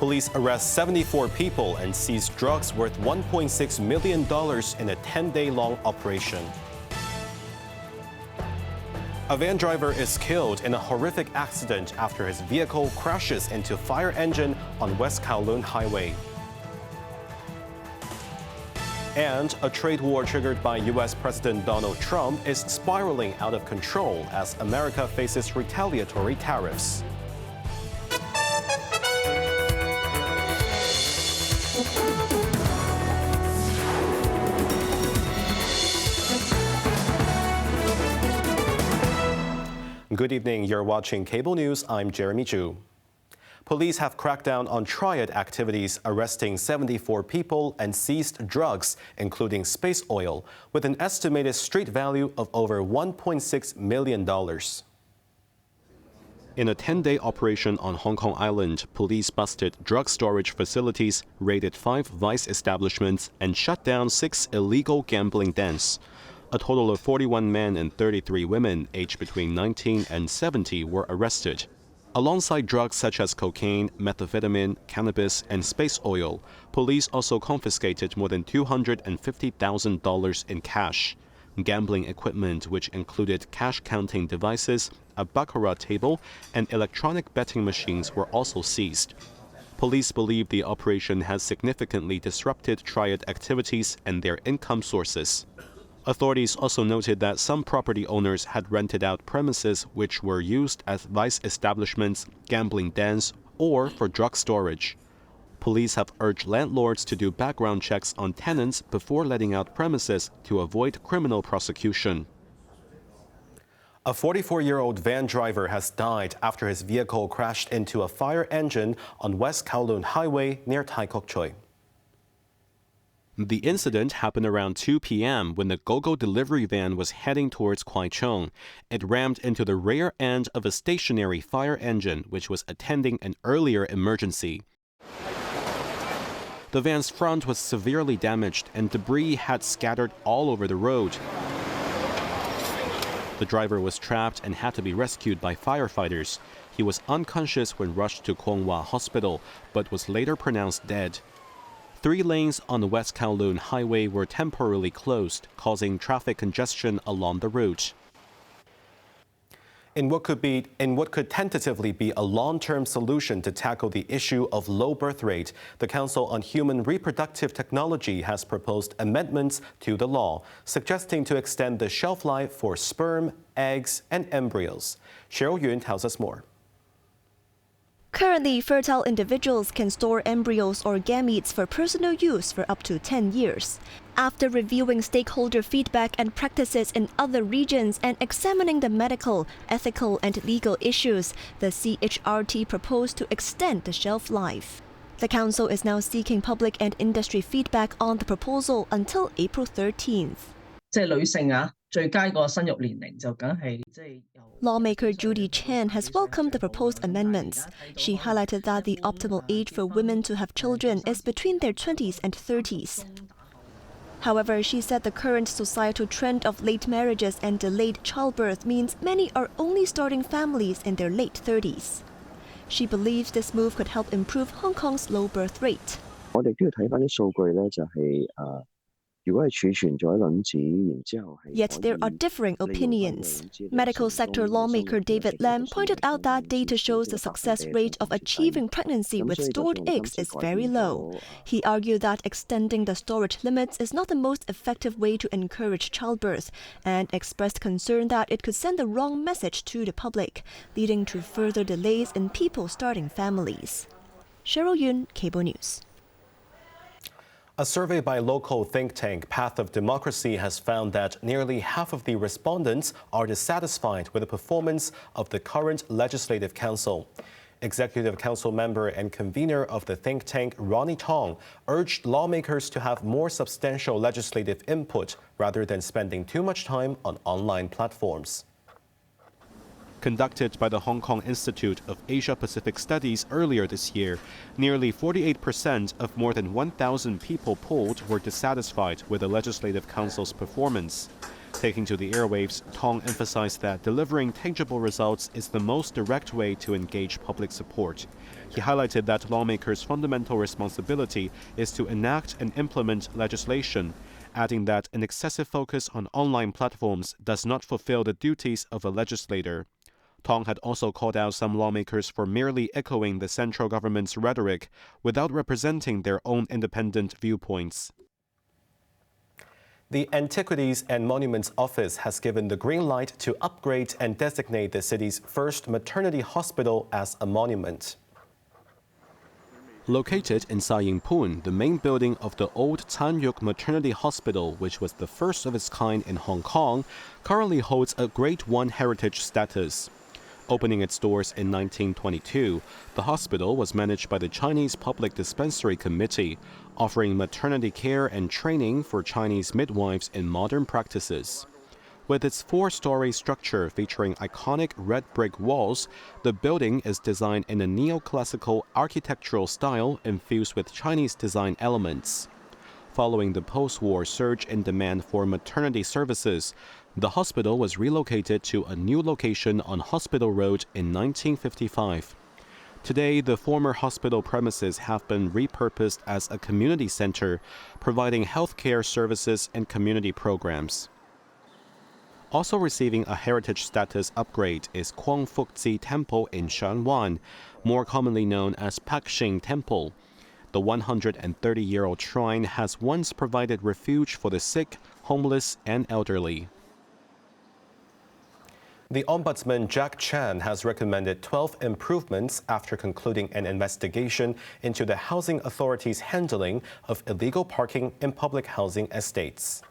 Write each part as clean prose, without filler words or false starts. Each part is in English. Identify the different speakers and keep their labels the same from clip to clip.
Speaker 1: Police arrest 74 people and seize drugs worth $1.6 million in a 10-day-long operation. A van driver is killed in a horrific accident after his vehicle crashes into a fire engine on West Kowloon Highway. And a trade war triggered by U.S. President Donald Trump is spiraling out of control as America faces retaliatory tariffs. Good evening, you're watching Cable News. I'm Jeremy Zhu. Police have cracked down on triad activities, arresting 74 people and seized drugs, including space oil, with an estimated street value of over $1.6 million. In a 10-day operation on Hong Kong Island, police busted drug storage facilities, raided 5 vice establishments, and shut down 6 illegal gambling dens. A total of 41 men and 33 women, aged between 19 and 70, were arrested. Alongside drugs such as cocaine, methamphetamine, cannabis, and space oil, police also confiscated more than $250,000 in cash. Gambling equipment, which included cash-counting devices, a baccarat table, and electronic betting machines, were also seized. Police believe the operation has significantly disrupted triad activities and their income sources. Authorities also noted that some property owners had rented out premises which were used as vice establishments, gambling dens, or for drug storage. Police have urged landlords to do background checks on tenants before letting out premises to avoid criminal prosecution. A 44-year-old van driver has died after his vehicle crashed into a fire engine on West Kowloon Highway near Tai Kok Tsui. The incident happened around 2 p.m. when the go-go delivery van was heading towards Kwai Chung. It rammed into the rear end of a stationary fire engine, which was attending an earlier emergency. The van's front was severely damaged and debris had scattered all over the road. The driver was trapped and had to be rescued by firefighters. He was unconscious when rushed to Kwong Wah Hospital, but was later pronounced dead. 3 lanes on the West Kowloon Highway were temporarily closed, causing traffic congestion along the route. In what could tentatively be a long-term solution to tackle the issue of low birth rate, the Council on Human Reproductive Technology has proposed amendments to the law, suggesting to extend the shelf life for sperm, eggs, and embryos. Cheryl Yun tells us more.
Speaker 2: Currently, fertile individuals can store embryos or gametes for personal use for up to 10 years. After reviewing stakeholder feedback and practices in other regions and examining the medical, ethical, and legal issues, the CHRT proposed to extend the shelf life. The Council is now seeking public and industry feedback on the proposal until April 13th. Lawmaker Judy Chan has welcomed the proposed amendments. She highlighted that the optimal age for women to have children is between their 20s and 30s. However, she said the current societal trend of late marriages and delayed childbirth means many are only starting families in their late 30s. She believes this move could help improve Hong Kong's low birth rate. Yet there are differing opinions. Medical sector lawmaker David Lam pointed out that data shows the success rate of achieving pregnancy with stored eggs is very low. He argued that extending the storage limits is not the most effective way to encourage childbirth, and expressed concern that it could send the wrong message to the public, leading to further delays in people starting families. Cheryl Yun, Cable News.
Speaker 1: A survey by local think tank Path of Democracy has found that nearly half of the respondents are dissatisfied with the performance of the current Legislative Council. Executive Council member and convener of the think tank, Ronnie Tong, urged lawmakers to have more substantial legislative input rather than spending too much time on online platforms. Conducted by the Hong Kong Institute of Asia-Pacific Studies earlier this year, nearly 48% of more than 1,000 people polled were dissatisfied with the Legislative Council's performance. Taking to the airwaves, Tong emphasized that delivering tangible results is the most direct way to engage public support. He highlighted that lawmakers' fundamental responsibility is to enact and implement legislation, adding that an excessive focus on online platforms does not fulfill the duties of a legislator. Tong had also called out some lawmakers for merely echoing the central government's rhetoric without representing their own independent viewpoints. The Antiquities and Monuments Office has given the green light to upgrade and designate the city's first maternity hospital as a monument. Located in Sa Ying Pun, the main building of the old Tan Yuk Maternity Hospital, which was the first of its kind in Hong Kong, currently holds a Grade 1 heritage status. Opening its doors in 1922, the hospital was managed by the Chinese Public Dispensary Committee, offering maternity care and training for Chinese midwives in modern practices. With its 4-story structure featuring iconic red brick walls, the building is designed in a neoclassical architectural style infused with Chinese design elements. Following the post-war surge in demand for maternity services, the hospital was relocated to a new location on Hospital Road in 1955. Today, the former hospital premises have been repurposed as a community center, providing healthcare services and community programs. Also receiving a heritage status upgrade is Kwang Fuk Tzi Temple in Shanwan, more commonly known as Pak Shing Temple. The 130-year-old shrine has once provided refuge for the sick, homeless, and elderly. The Ombudsman Jack Chan has recommended 12 improvements after concluding an investigation into the Housing Authority's handling of illegal parking in public housing estates.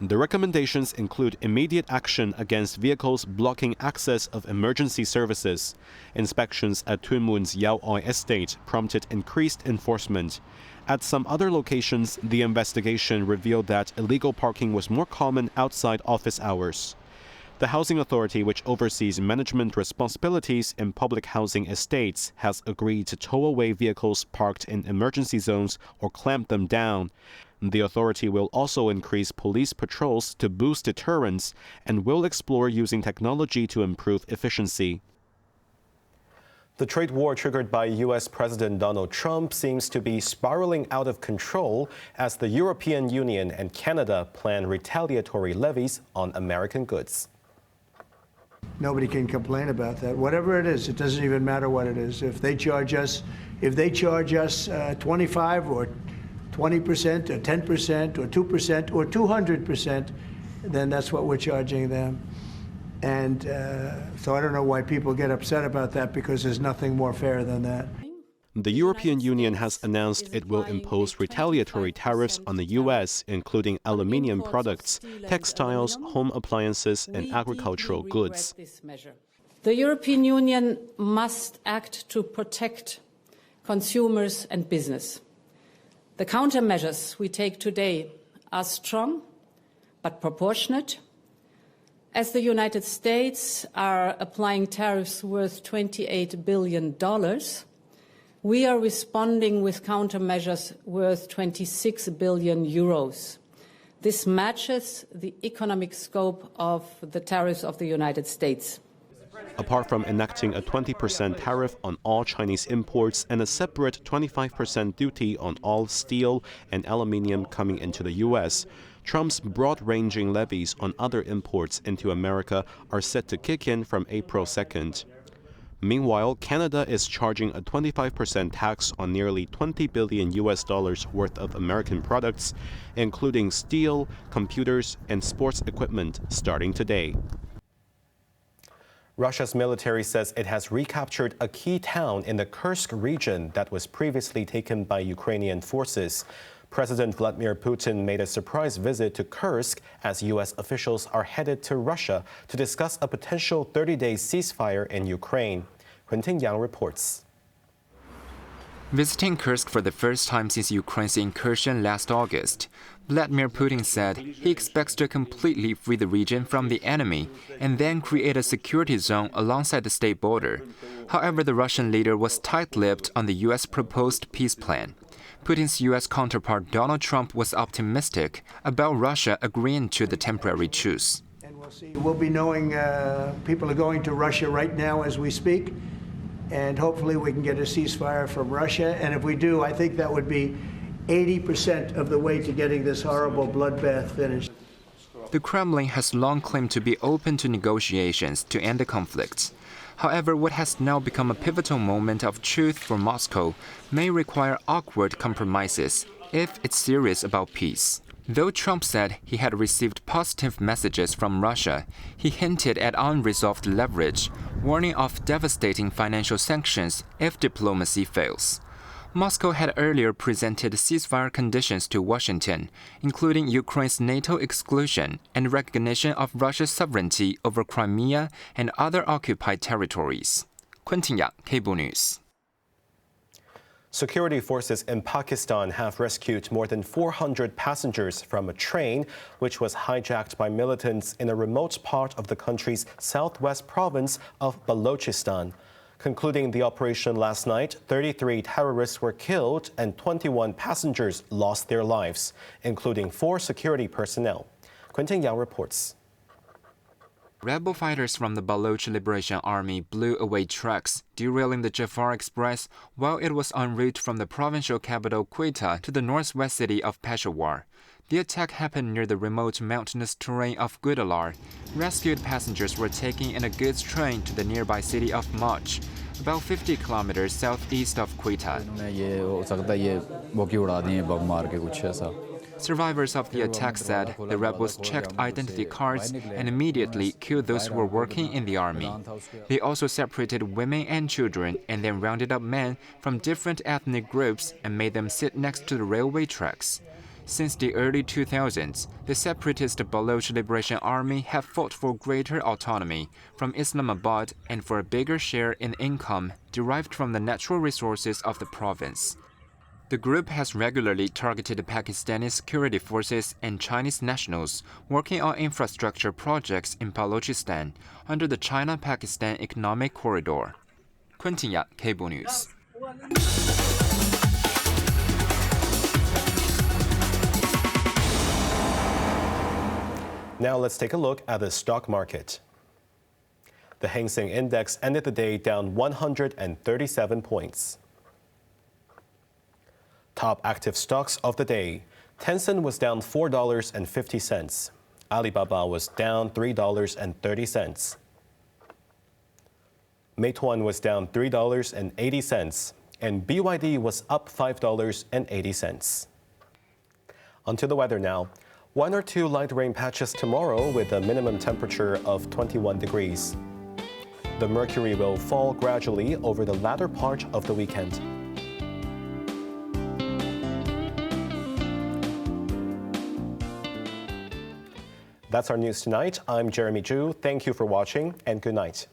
Speaker 1: The recommendations include immediate action against vehicles blocking access of emergency services. Inspections at Tuen Mun's Yao Oi estate prompted increased enforcement. At some other locations, the investigation revealed that illegal parking was more common outside office hours. The Housing Authority, which oversees management responsibilities in public housing estates, has agreed to tow away vehicles parked in emergency zones or clamp them down. The authority will also increase police patrols to boost deterrence and will explore using technology to improve efficiency. The trade war triggered by U.S. President Donald Trump seems to be spiraling out of control as the European Union and Canada plan retaliatory levies on American goods.
Speaker 3: Nobody can complain about that. Whatever it is, it doesn't even matter what it is. If they charge us 25 or 20% or 10% or 2% or 200%, then that's what we're charging them. And so I don't know why people get upset about that, because there's nothing more fair than that.
Speaker 1: The European Union has announced it will impose retaliatory tariffs on the U.S., including aluminium products, textiles, home appliances, and agricultural goods.
Speaker 4: The European Union must act to protect consumers and business. The countermeasures we take today are strong but proportionate. As the United States are applying tariffs worth $28 billion, we are responding with countermeasures worth 26 billion euros. This matches the economic scope of the tariffs of the United States.
Speaker 1: Apart from enacting a 20% tariff on all Chinese imports and a separate 25% duty on all steel and aluminium coming into the U.S., Trump's broad-ranging levies on other imports into America are set to kick in from April 2nd. Meanwhile, Canada is charging a 25% tax on nearly $20 billion worth of American products, including steel, computers, and sports equipment, starting today. Russia's military says it has recaptured a key town in the Kursk region that was previously taken by Ukrainian forces. President Vladimir Putin made a surprise visit to Kursk as U.S. officials are headed to Russia to discuss a potential 30-day ceasefire in Ukraine. Hunting Yang reports.
Speaker 5: Visiting Kursk for the first time since Ukraine's incursion last August, Vladimir Putin said he expects to completely free the region from the enemy and then create a security zone alongside the state border. However, the Russian leader was tight-lipped on the U.S. proposed peace plan. Putin's U.S. counterpart Donald Trump was optimistic about Russia agreeing to the temporary truce.
Speaker 3: And we'll see. We'll be knowing people are going to Russia right now as we speak, and hopefully we can get a ceasefire from Russia. And if we do, I think that would be 80% of the way to getting this horrible bloodbath finished.
Speaker 5: The Kremlin has long claimed to be open to negotiations to end the conflict. However, what has now become a pivotal moment of truth for Moscow may require awkward compromises if it's serious about peace. Though Trump said he had received positive messages from Russia, he hinted at unresolved leverage, warning of devastating financial sanctions if diplomacy fails. Moscow had earlier presented ceasefire conditions to Washington, including Ukraine's NATO exclusion and recognition of Russia's sovereignty over Crimea and other occupied territories. Quentin Ya, Cable News.
Speaker 1: Security forces in Pakistan have rescued more than 400 passengers from a train which was hijacked by militants in a remote part of the country's southwest province of Balochistan. Concluding the operation last night, 33 terrorists were killed and 21 passengers lost their lives, including 4 security personnel. Quentin Yang reports.
Speaker 5: Rebel fighters from the Baloch Liberation Army blew away trucks, derailing the Jafar Express while it was en route from the provincial capital Quetta to the northwest city of Peshawar. The attack happened near the remote mountainous terrain of Gudalar. Rescued passengers were taken in a goods train to the nearby city of Mach, about 50 kilometers southeast of Quetta. Survivors of the attack said the rebels checked identity cards and immediately killed those who were working in the army. They also separated women and children and then rounded up men from different ethnic groups and made them sit next to the railway tracks. Since the early 2000s, the separatist Baloch Liberation Army have fought for greater autonomy from Islamabad and for a bigger share in income derived from the natural resources of the province. The group has regularly targeted Pakistani security forces and Chinese nationals working on infrastructure projects in Balochistan under the China-Pakistan Economic Corridor. Quentin Ya, Cable News.
Speaker 1: Now let's take a look at the stock market. The Hang Seng Index ended the day down 137 points. Top active stocks of the day. Tencent was down $4.50. Alibaba was down $3.30. Meituan was down $3.80. And BYD was up $5.80. Onto the weather now. 1 or 2 light rain patches tomorrow with a minimum temperature of 21 degrees. The mercury will fall gradually over the latter part of the weekend. That's our news tonight. I'm Jeremy Zhu. Thank you for watching and good night.